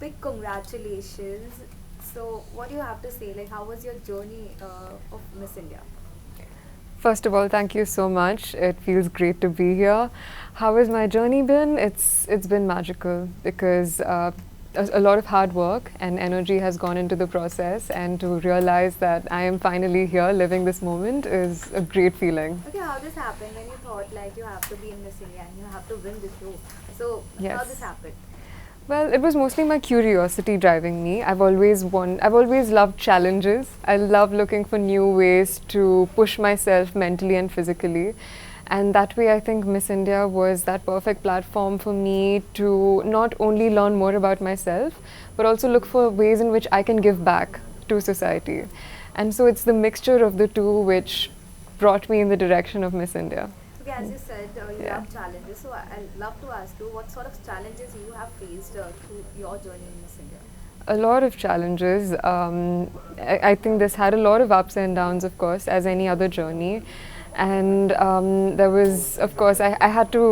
big congratulations. So, what do you have to say? Like, how was your journey of Miss India? First of all, thank you so much. It feels great to be here. How has my journey been? It's been magical because a lot of hard work and energy has gone into the process, and to realize that I am finally here living this moment is a great feeling. Okay, how this happened when you thought like you have to be in Miss India and you have to win this show? So, how this Yes. happened? Well, it was mostly my curiosity driving me. I've always loved challenges. I love looking for new ways to push myself mentally and physically. And that way, I think Miss India was that perfect platform for me to not only learn more about myself, but also look for ways in which I can give back to society. And so it's the mixture of the two which brought me in the direction of Miss India. Okay, as you said, you Yeah. love challenges. So, I'd love to ask you what sort of challenges you have faced through your journey in Miss India. A lot of challenges. I think this had a lot of ups and downs, of course, as any other journey. And there was, of course, I had to.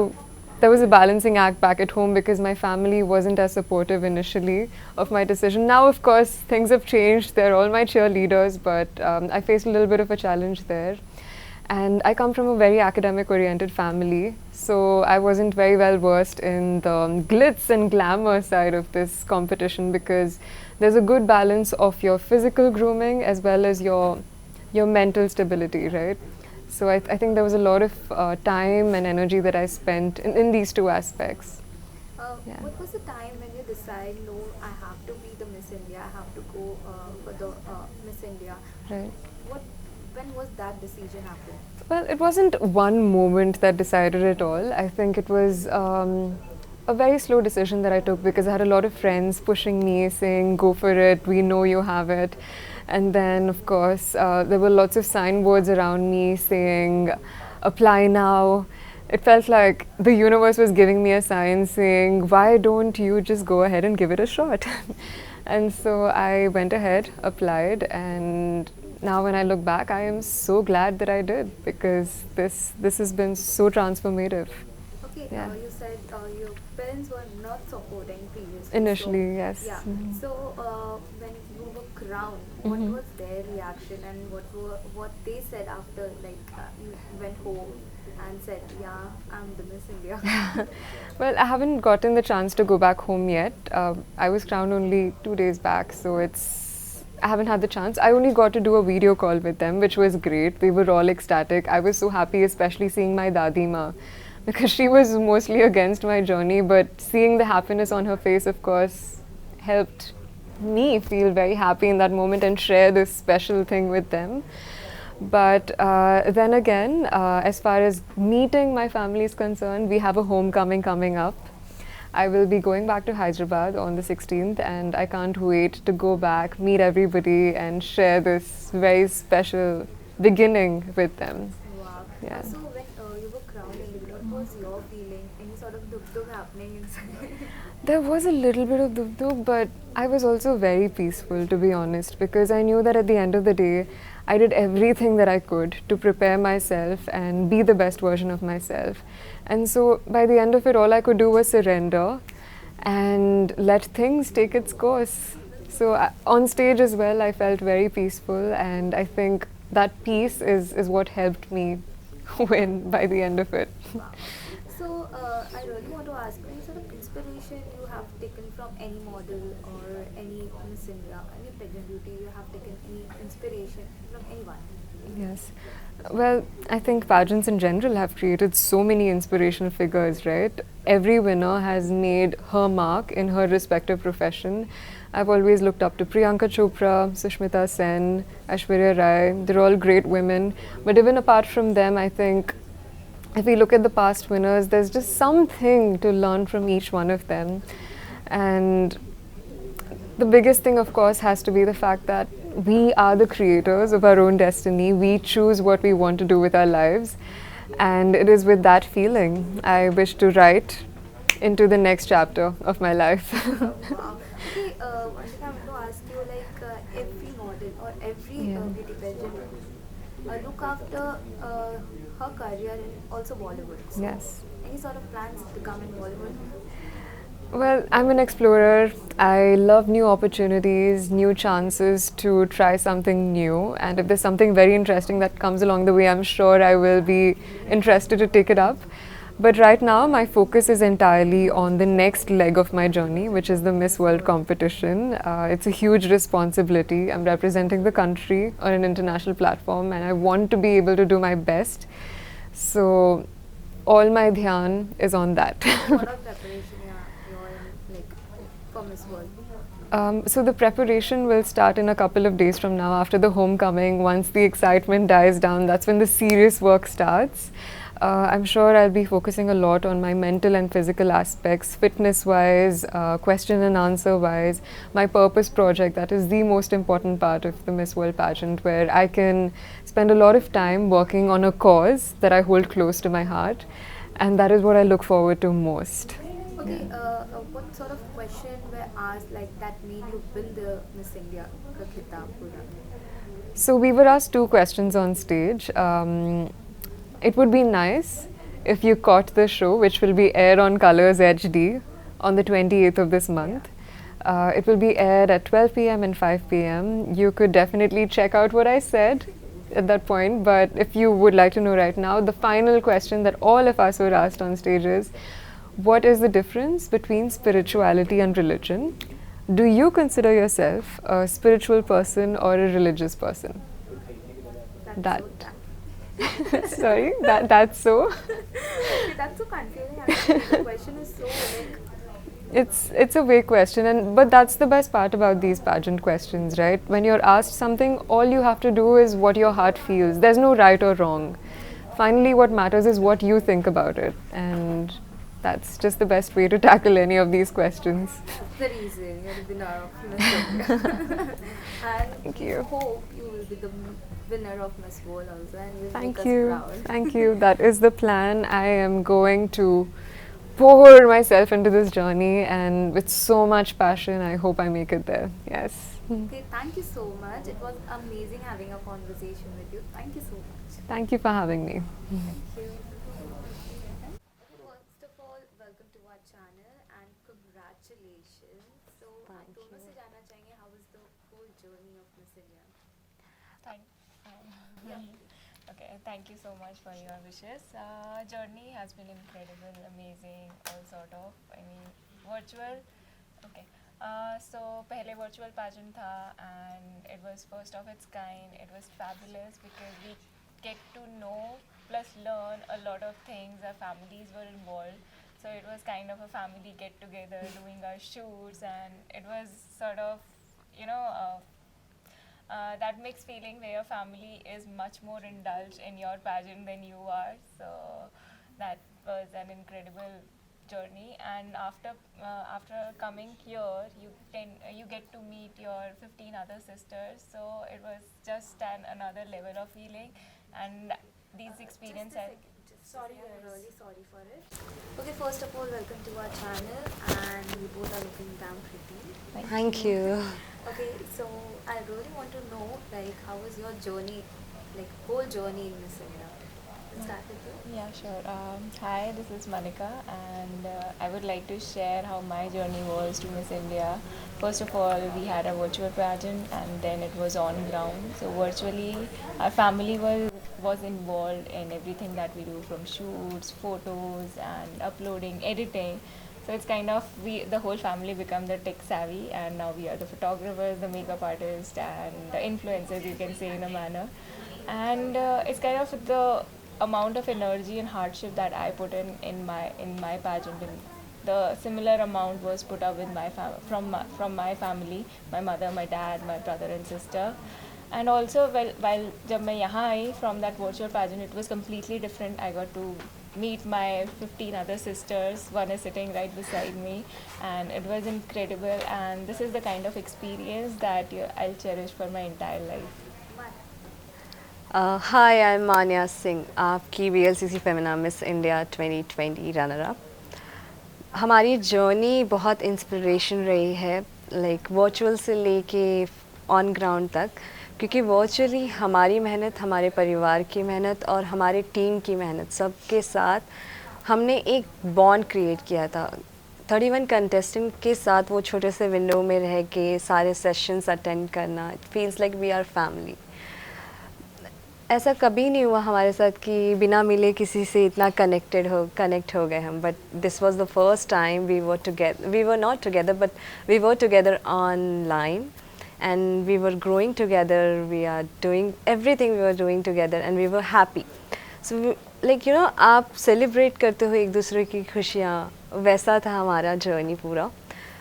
There was a balancing act back at home because my family wasn't as supportive initially of my decision. Now, of course, things have changed. They're all my cheerleaders, but I faced a little bit of a challenge there. And I come from a very academic oriented family, so I wasn't very well versed in the glitz and glamour side of this competition because there's a good balance of your physical grooming as well as your mental stability, right? So I think there was a lot of time and energy that I spent in these two aspects. Yeah. What was the time when you decide, no, I have to be the Miss India, I have to go for the Miss India? Right. What, when was that decision happened? Well, it wasn't one moment that decided it all. I think it was a very slow decision that I took because I had a lot of friends pushing me, saying, go for it, we know you have it. And then, of course, there were lots of signboards around me saying, apply now. It felt like the universe was giving me a sign saying, why don't you just go ahead and give it a shot? And so I went ahead, applied, and now when I look back, I am so glad that I did because this has been so transformative. Okay, Yeah. you said your parents were not supporting previously. So, Initially, yes. yeah. So, when you were crowned, what Mhm. was their reaction and what they said after, like, you went home and said, yeah, I'm the Miss India? Well, I haven't gotten the chance to go back home yet. I was crowned only 2 days back, so I haven't had the chance. I only got to do a video call with them, which was great. They were all ecstatic. I was so happy, especially seeing my Dadi Ma, because she was mostly against my journey, but seeing the happiness on her face, of course, helped me feel very happy in that moment and share this special thing with them. But then again, as far as meeting my family is concerned, we have a homecoming coming up. I will be going back to Hyderabad on the 16th, and I can't wait to go back, meet everybody, and share this very special beginning with them. Wow. Yeah. So, when you were crowning, what was your feeling? Any sort of duk happening inside? There was a little bit of duk duk, but I was also very peaceful, to be honest, because I knew that at the end of the day, I did everything that I could to prepare myself and be the best version of myself. And so by the end of it, all I could do was surrender and let things take its course. So on stage as well, I felt very peaceful, and I think that peace is what helped me win by the end of it. Wow. So, I really want to ask any sort of inspiration you have taken from any model or any Miss India, any pageant beauty you have taken any inspiration from anyone? Yes. Well, I think pageants in general have created so many inspirational figures, right? Every winner has made her mark in her respective profession. I've always looked up to Priyanka Chopra, Sushmita Sen, Aishwarya Rai. They're all great women. But even apart from them, I think if we look at the past winners, there's just something to learn from each one of them. And the biggest thing, of course, has to be the fact that we are the creators of our own destiny. We choose what we want to do with our lives. And it is with that feeling I wish to write into the next chapter of my life. Wow. Okay, one thing I want to ask you, like every model or every Yeah. beauty pageant look after her career in also Bollywood. So, Yes. any sort of plans to come in Bollywood? Well, I'm an explorer. I love new opportunities, new chances to try something new. And if there's something very interesting that comes along the way, I'm sure I will be interested to take it up. But right now, my focus is entirely on the next leg of my journey, which is the Miss World competition. It's a huge responsibility. I'm representing the country on an international platform, and I want to be able to do my best. So, all my dhyan is on that. What of preparation you're in, like, for Miss World? So the preparation will start in a couple of days from now after the homecoming. Once the excitement dies down, that's when the serious work starts. I'm sure I'll be focusing a lot on my mental and physical aspects, fitness-wise, question and answer-wise. My purpose project, that is the most important part of the Miss World pageant, where I can spend a lot of time working on a cause that I hold close to my heart, and that is what I look forward to most. Okay, what sort of question were asked like that made you win the Miss India ka khitab pura? So we were asked two questions on stage. It would be nice if you caught the show, which will be aired on Colors HD on the 28th of this month. It will be aired at 12 p.m. and 5 p.m. You could definitely check out what I said at that point, but if you would like to know right now, the final question that all of us were asked on stage is, what is the difference between spirituality and religion? Do you consider yourself a spiritual person or a religious person? That's That. so tough. Sorry, that's so. Okay, that's so confusing. Actually, the question is so like. It's a vague question, and but that's the best part about these pageant questions, right? When you're asked something, all you have to do is what your heart feels. There's no right or wrong. Finally, what matters is what you think about it, and that's just the best way to tackle any of these questions. The reason you're the winner of Miss India. And Thank you. hope you will be the winner of Miss World also, and you'll make Thank us you. proud. Thank you. That is the plan. I am going to pour myself into this journey, and with so much passion, I hope I make it there. Yes. Okay, thank you so much. It was amazing having a conversation with you. Thank you so much. Thank you for having me. Thank you. First of all, welcome to our channel and congratulations. So, हम दोनों से जानना चाहेंगे how was the whole journey of Miss India? Thank, Yeah. okay, thank you so much for your wishes. Journey has been incredible, amazing, all sort of. I mean, virtual. Okay. So पहले virtual pageant था and it was first of its kind. It was fabulous because we get to know plus learn a lot of things. Our families were involved. So it was kind of a family get together doing our shoots, and it was sort of, you know, that mixed feeling where your family is much more indulged in your pageant than you are. So that was an incredible journey. And after coming here, you get to meet your 15 other sisters. So it was just another level of feeling, and these experiences. Sorry, I'm really sorry for it. Okay, first of all, welcome to our channel, and you both are looking damn pretty. Thank you. Okay, so I really want to know, like, how was your journey, like, whole journey in Miss India? Let's start with you. Yeah, sure. Hi, this is Manika, and I would like to share how my journey was to Miss India. First of all, we had a virtual pageant, and then it was on ground. So virtually, our family was involved in everything that we do, from shoots, photos, and uploading, editing. So it's kind of the whole family become the tech savvy, and now we are the photographers, the makeup artists, and the influencers, you can say, in a manner. And it's kind of the amount of energy and hardship that I put in my pageant. And the similar amount was put up with from my family, my mother, my dad, my brother and sister. And also, while जब मैं यहाँ आई from that virtual pageant, it was completely different. I got to meet my 15 other sisters. One is sitting right beside me, and it was incredible. And this is the kind of experience that I'll cherish for my entire life. Hi, I'm Manya Singh, आपकी VLCC Femina Miss India 2020 runner up. हमारी journey बहुत inspiration रही है, like virtual से लेके on ground तक, क्योंकि virtually हमारी मेहनत, हमारे परिवार की मेहनत और हमारे टीम की मेहनत सबके साथ हमने एक बॉन्ड क्रिएट किया था. 31 कंटेस्टेंट के साथ वो छोटे से विंडो में रह के सारे सेशंस अटेंड करना, it feels like we are family. ऐसा कभी नहीं हुआ हमारे साथ कि बिना मिले किसी से इतना कनेक्ट हो गए हम, but this was the first time we were not together but we were together online and we were growing together, we are doing everything, we were doing together and we were happy. So like you know, आप celebrate करते हो एक दूसरे की खुशियाँ, वैसा था हमारा जर्नी पूरा।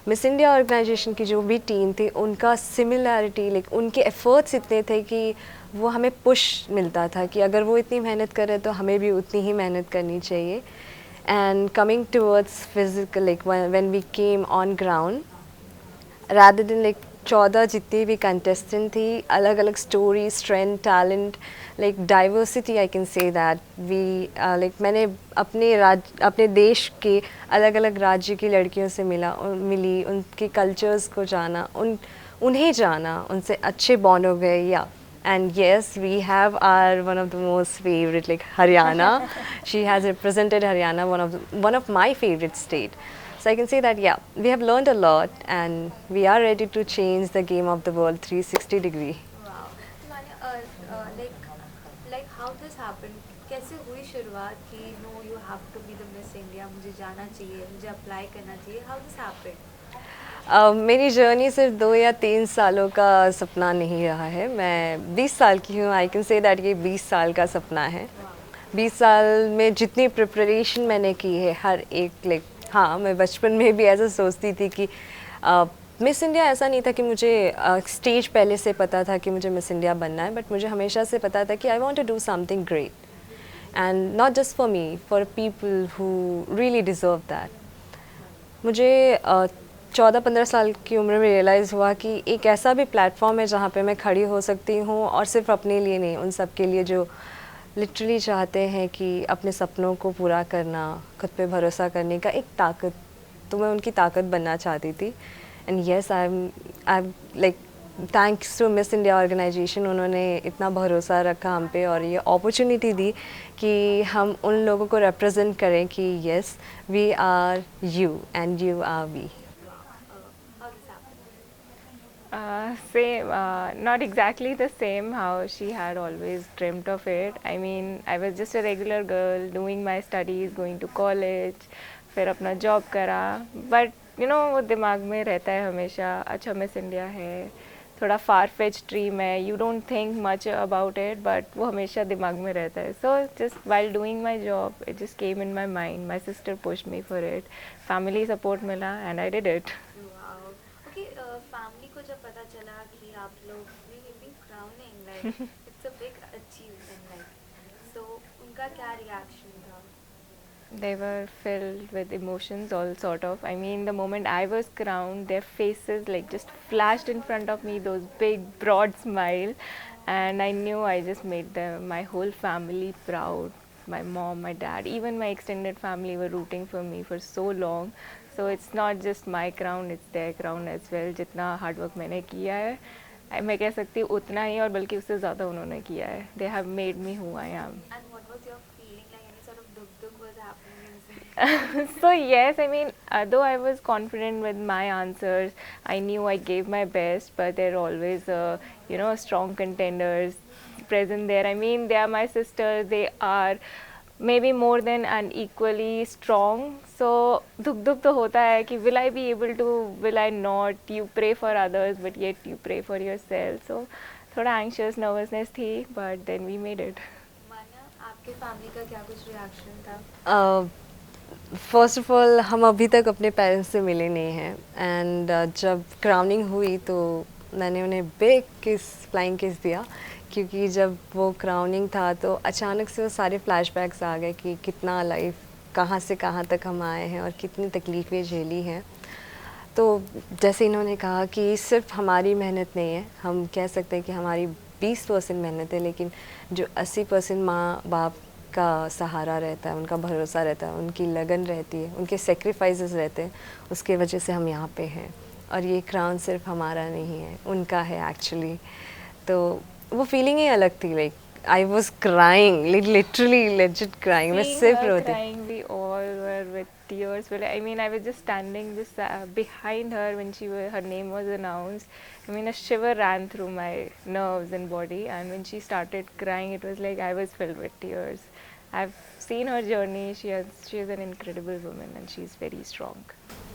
मिस इंडिया ऑर्गेनाइजेशन की जो भी टीम थी उनका सिमिलैरिटी, लाइक उनके एफर्ट्स इतने थे कि वो हमें पुश मिलता था कि अगर वो इतनी मेहनत कर रहे तो हमें भी उतनी ही मेहनत करनी चाहिए। And coming towards physical, like when we came on ground, rather than like 14 जितनी भी कंटेस्टेंट थी, अलग अलग story, strength, talent, like diversity, I can say that we like मैंने अपने देश के अलग अलग राज्य की लड़कियों से मिली, उनके कल्चर्स को जाना, उन्हें जाना, उनसे अच्छे बॉन्ड हो गए। या and yes, we have our one of the most favorite, like Haryana. She has represented Haryana, one of my favorite state. So I can say that, yeah, we have learned a lot and we are ready to change the game of the world 360 degree. Wow. Manya, like how this happened? कैसे हुई शुरुआत कि no you have to be the Miss India, मुझे जाना चाहिए, मुझे apply करना चाहिए? How this happened? मेरी जर्नी सिर्फ 2 या 3 सालों का सपना नहीं रहा है, मैं 20 साल की हूँ। आई कैन से दैट ये 20 साल का सपना है। 20 साल में जितनी प्रिपरेशन मैंने की है हर एक, लाइक हाँ, मैं बचपन में भी ऐसा सोचती थी कि मिस इंडिया ऐसा नहीं था कि मुझे स्टेज पहले से पता था कि मुझे मिस इंडिया बनना है, बट मुझे हमेशा से पता था कि I want to do something great and not just for me, for people who really deserve that. मुझे 14-15 साल की उम्र में रियलाइज़ हुआ कि एक ऐसा भी प्लेटफॉर्म है जहाँ पे मैं खड़ी हो सकती हूँ, और सिर्फ अपने लिए नहीं, उन सब के लिए जो लिटरली चाहते हैं कि अपने सपनों को पूरा करना, खुद पे भरोसा करने का एक ताकत, तो मैं उनकी ताकत बनना चाहती थी। And yes, I am like thanks to Miss India organisation, उन्होंने इतना भरोसा रखा हम पे और ये अपॉर्चुनिटी दी कि हम उन लोगों को रिप्रेजेंट करें कि yes, we are you and you are we. Same, not exactly the same how she had always dreamt of it. I mean, I was just a regular girl doing my studies, going to college, फिर अपना job करा, but you know वो दिमाग में रहता है हमेशा, अच्छा मिस इंडिया है, थोड़ा फार फेच ड्रीम है, you don't think much about it, but वो हमेशा दिमाग में रहता है। So just while doing my job it just came in my mind, my sister pushed me for it, family support मिला and I did it. Family को जब पता चला कि आप लोग be crowning, like it's a big achievement, like so उनका क्या रिएक्शन था? They were filled with emotions, all sort of. I mean, the moment I was crowned, their faces like just flashed in front of me, those big, broad smile, and I knew I just made my whole family proud. My mom, my dad, even my extended family were rooting for me for so long. So it's not just my crown, it's their crown as well. जितना hard work मैंने किया है, मैं कह सकती हूँ उतना ही और बल्कि उससे ज़्यादा उन्होंने किया है. They have made me who I am. And what was your feeling, like any sort of duk was happening? So yes, I mean, though I was confident with my answers, I knew I gave my best, but there are always, strong contenders present there. I mean, they are my sisters. They are maybe more than and equally strong. So duk तो होता है कि will I be able to, will I not? You pray for others, but yet you pray for yourself. So थोड़ा anxious, nervousness थी, but then we made it. माना आपके family का क्या कुछ रिएक्शन था? फर्स्ट ऑफ ऑल, हम अभी तक अपने पेरेंट्स से मिले नहीं हैं, एंड जब क्राउनिंग हुई तो मैंने उन्हें बिग किस, फ्लाइंग किस दिया, क्योंकि जब वो क्राउनिंग था तो अचानक से वो सारे फ्लैशबैक्स आ गए कि कितना लाइफ, कहाँ से कहाँ तक हम आए हैं और कितनी तकलीफ़ें झेली हैं। तो जैसे इन्होंने कहा कि सिर्फ हमारी मेहनत नहीं है, हम कह सकते हैं कि हमारी 20% मेहनत है, लेकिन जो 80% माँ बाप का सहारा रहता है, उनका भरोसा रहता है, उनकी लगन रहती है, उनके सेक्रीफाइसेस रहते हैं, उसके वजह से हम यहाँ पे हैं। और ये क्राउन सिर्फ हमारा नहीं है, उनका है एक्चुअली। तो वो फीलिंग ही अलग थी, like I was crying, literally legit crying, मैं सिर्फ रोती। We all were with tears. Well, I mean, I was just standing just behind her when her name was announced. I mean, a shiver ran through my nerves and body, and when she started crying, it was like I was filled with tears. I've seen her journey. She is an incredible woman, and she's very strong.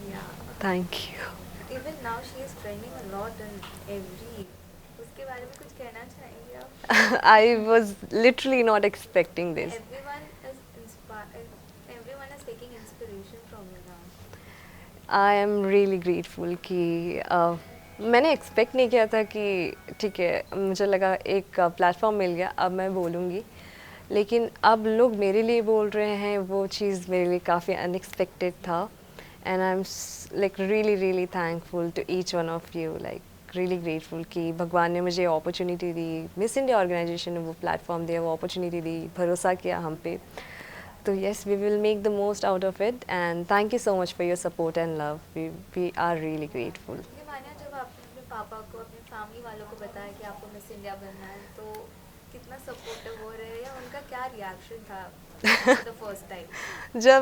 Yeah. Thank you. Even now she is trending a lot in every. उसके बारे में कुछ कहना चाहेंगे आप? I was literally not expecting this. Everyone is inspired. Everyone is taking inspiration from you now. I am really grateful कि मैंने expect नहीं किया था कि ठीक है, मुझे लगा एक प्लेटफॉर्म मिल गया, अब मैं बोलूँगी, लेकिन अब लोग मेरे लिए बोल रहे हैं, वो चीज़ मेरे लिए काफ़ी अनएक्सपेक्टेड था. And I am like really thankful to each one of you, like really grateful कि भगवान ने मुझे अपॉर्चुनिटी दी, मिस इंडिया ऑर्गेनाइजेशन ने वो प्लेटफॉर्म दिया, वो अपॉर्चुनिटी दी, भरोसा किया हम पे. So yes, we will make the most out of it, and thank you so much for your support and love. We are really grateful. ये मानिया, जब आपने अपने पापा को, अपने फैमिली वालों को बताया कि आपको मिस इंडिया बनना है, तो कितना सपोर्टिव हो रहे हैं, या उनका क्या रिएक्शन था द फर्स्ट टाइम? जब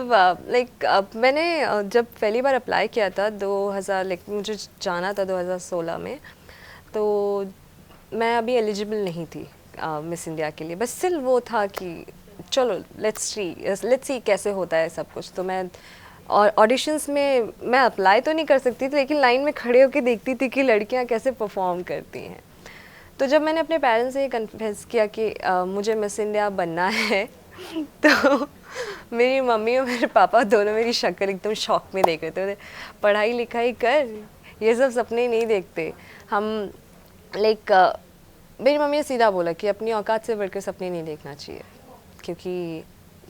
मैंने जब पहली बार अप्लाई किया था 2000, मुझे जाना था 2016 में, तो मैं अभी एलिजिबल नहीं थी मिस इंडिया के लिए. बस सिर्फ वो था कि चलो लेट्स सी कैसे होता है सब कुछ. तो मैं ऑडिशंस में मैं अप्लाई तो नहीं कर सकती थी, लेकिन लाइन में खड़े होकर देखती थी कि लड़कियां कैसे परफॉर्म करती हैं. तो जब मैंने अपने पेरेंट्स से ये कन्फेस किया कि मुझे मिस इंडिया बनना है, तो मेरी मम्मी और मेरे पापा दोनों मेरी शक्ल एकदम शॉक में देख रहे थे. पढ़ाई लिखाई कर, ये सब सपने नहीं देखते हम. मेरी मम्मी ने सीधा बोला कि अपनी औकात से बढ़कर सपने नहीं देखना चाहिए, क्योंकि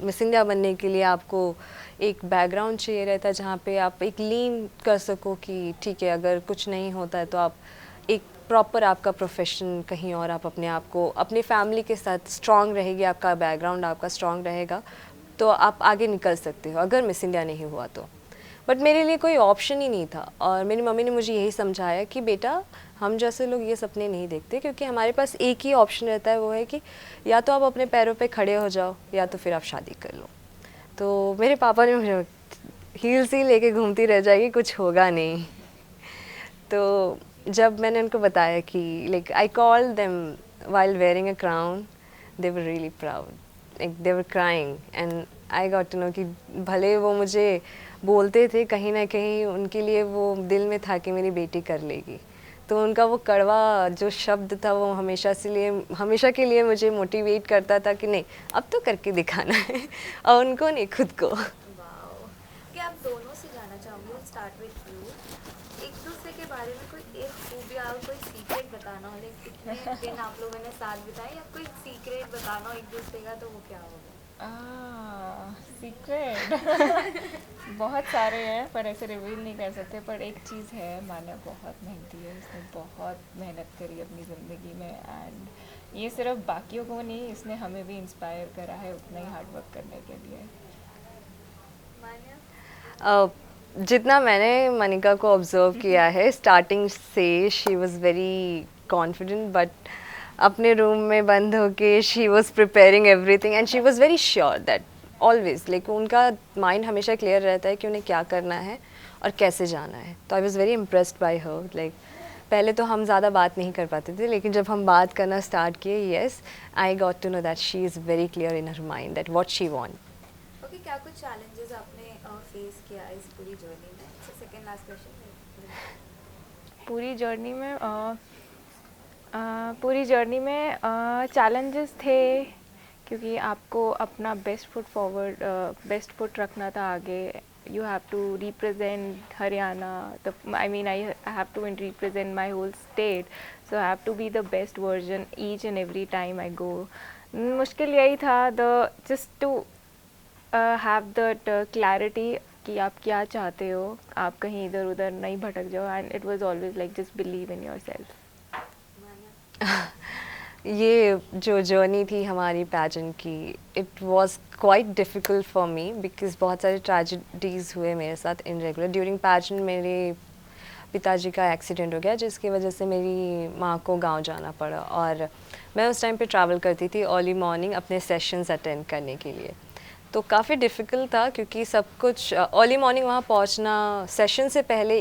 मिस इंडिया बनने के लिए आपको एक बैकग्राउंड चाहिए रहता है, जहाँ पे आप एक लीन कर सको कि ठीक है, अगर कुछ नहीं होता है तो आप एक प्रॉपर आपका प्रोफेशन कहीं और, आप अपने आप को अपनी फैमिली के साथ स्ट्रांग रहेगी, आपका बैकग्राउंड आपका स्ट्रांग रहेगा, तो आप आगे निकल सकते हो अगर मिस इंडिया नहीं हुआ तो. बट मेरे लिए कोई ऑप्शन ही नहीं था, और मेरी मम्मी ने मुझे यही समझाया कि बेटा, हम जैसे लोग ये सपने नहीं देखते, क्योंकि हमारे पास एक ही ऑप्शन रहता है, वो है कि या तो आप अपने पैरों पे खड़े हो जाओ, या तो फिर आप शादी कर लो. तो मेरे पापा ने मुझे हील्स ही लेके घूमती रह जाएगी, कुछ होगा नहीं. तो जब मैंने उनको बताया कि like I called them while wearing a crown, they were really proud, like they were crying, and I got to know कि भले वो मुझे बोलते थे, कहीं ना कहीं उनके लिए वो दिल में था कि मेरी बेटी कर लेगी. तो उनका वो कड़वा जो शब्द था, वो हमेशा के लिए मुझे मोटिवेट करता था कि नहीं, अब तो करके दिखाना है, और उनको नहीं, खुद को. वाओ. कि आप दोनों से जानना चाहूँगी, स्टार्ट विद यू. एक दूसरे के बारे में कोई एक खूबिया, कोई सीक्रेट बताना हो, लाइक इतने दिन आप लोगों ने साथ बिताए, या कोई सीक्रेट बताना हो एक दूसरे का, तो वो क्या होगा? सीक्रेट बहुत सारे हैं, पर ऐसे रिवील नहीं कर सकते. पर एक चीज़ है, मान्या बहुत मेहनती है, इसने बहुत मेहनत करी अपनी ज़िंदगी में, एंड ये सिर्फ बाकियों को नहीं, इसने हमें भी इंस्पायर करा है उतना ही हार्ड वर्क करने के लिए. मानिया? जितना मैंने मनिका को ऑब्जर्व किया है, स्टार्टिंग से she was very confident, but अपने रूम में बंद होके she was preparing everything, and she was very sure that always, like उनका माइंड हमेशा क्लियर रहता है कि उन्हें क्या करना है और कैसे जाना है. तो I was very impressed by her. Like पहले तो हम ज़्यादा बात नहीं कर पाते थे, लेकिन जब हम बात करना स्टार्ट किए, yes, I got to know that she is very clear in her mind that what she want. Okay, क्या कुछ चैलेंजेस आपने फेस किया इस पूरी जर्नी में? Second last question. पूरी जर्नी में चैलेंजेस थे, क्योंकि आपको अपना बेस्ट फुट रखना था आगे. You have to represent Haryana. I have to represent my whole state. So I have to be the best version each and every time I go. मुश्किल यही था, just to have that clarity कि आप क्या चाहते हो, आप कहीं इधर उधर नहीं भटक जाओ. And it was always like just believe in yourself. ये जो जर्नी थी हमारी पैजेंट की, it was quite difficult for me, because बहुत सारे ट्रेजेडीज़ हुए मेरे साथ इन रेगुलर. ड्यूरिंग पैजेंट मेरे पिताजी का एक्सीडेंट हो गया, जिसकी वजह से मेरी माँ को गांव जाना पड़ा, और मैं उस टाइम पे ट्रैवल करती थी अर्ली मॉर्निंग अपने सेशंस अटेंड करने के लिए. तो काफ़ी डिफ़िकल्ट था क्योंकि सब कुछ अर्ली मॉर्निंग वहाँ पहुँचना, सेशन से पहले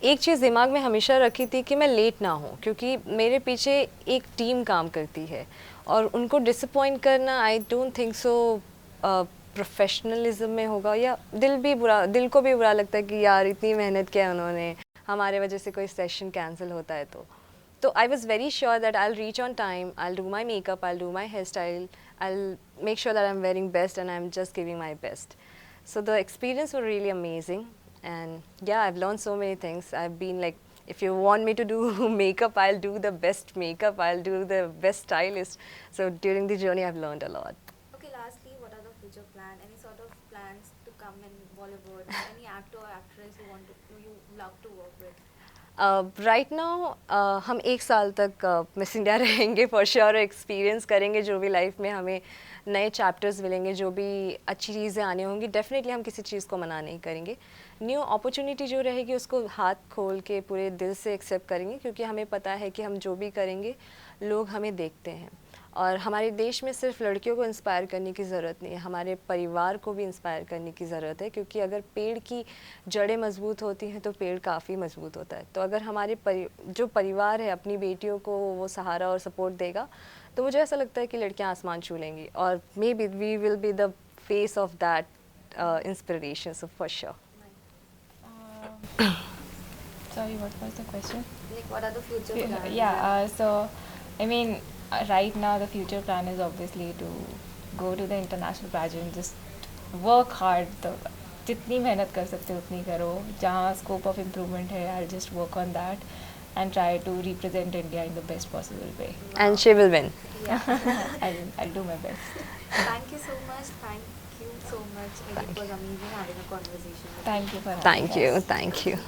एक चीज़ दिमाग में हमेशा रखी थी कि मैं लेट ना हूँ, क्योंकि मेरे पीछे एक टीम काम करती है और उनको डिसअपॉइंट करना I don't think so professionalism में होगा, या दिल को भी बुरा लगता है कि यार इतनी मेहनत किया उन्होंने, हमारे वजह से कोई सेशन कैंसिल होता है तो I was very sure that I reach on time, I do my makeup, I do my hair style, I'll make sure that I'm wearing best and I'm just giving my best. So the experience was really amazing, and yeah, I've learned so many things. I've been like, if you want me to do makeup, I'll do the best makeup, I'll do the best stylist. So during the journey, I've learned a lot. Okay, lastly, what are the future plans? Any sort of plans to come in Bollywood? Any actor or actress you love to work with? Right now हम 1 साल तक miss India रहेंगे for sure, experience करेंगे जो भी life में हमें नए चैप्टर्स मिलेंगे, जो भी अच्छी चीज़ें आनी होंगी, डेफिनेटली हम किसी चीज़ को मना नहीं करेंगे। न्यू अपॉर्चुनिटी जो रहेगी उसको हाथ खोल के पूरे दिल से एक्सेप्ट करेंगे, क्योंकि हमें पता है कि हम जो भी करेंगे लोग हमें देखते हैं। और हमारे देश में सिर्फ लड़कियों को इंस्पायर करने की ज़रूरत नहीं है, हमारे परिवार को भी इंस्पायर करने की ज़रूरत है, क्योंकि अगर पेड़ की जड़ें मजबूत होती हैं तो पेड़ काफ़ी मजबूत होता है। तो अगर हमारे जो परिवार है अपनी बेटियों को वो सहारा और सपोर्ट देगा, तो मुझे ऐसा लगता है कि लड़कियां आसमान छू लेंगी, और maybe we will be the face of that inspiration, so for sure. Sorry, what was the question? Like, what are the future plans? So I mean, right now the future plan is obviously to go to the international pageant, just work hard, तो जितनी मेहनत कर सकते हो उतनी करो, जहाँ scope of improvement है I'll just work on that and try to represent India in the best possible way. And she will win. Yeah. I'll do my best. Thank you so much. Thank you so much. It was amazing having a conversation with you. Thank you for having Thank us. you, thank you.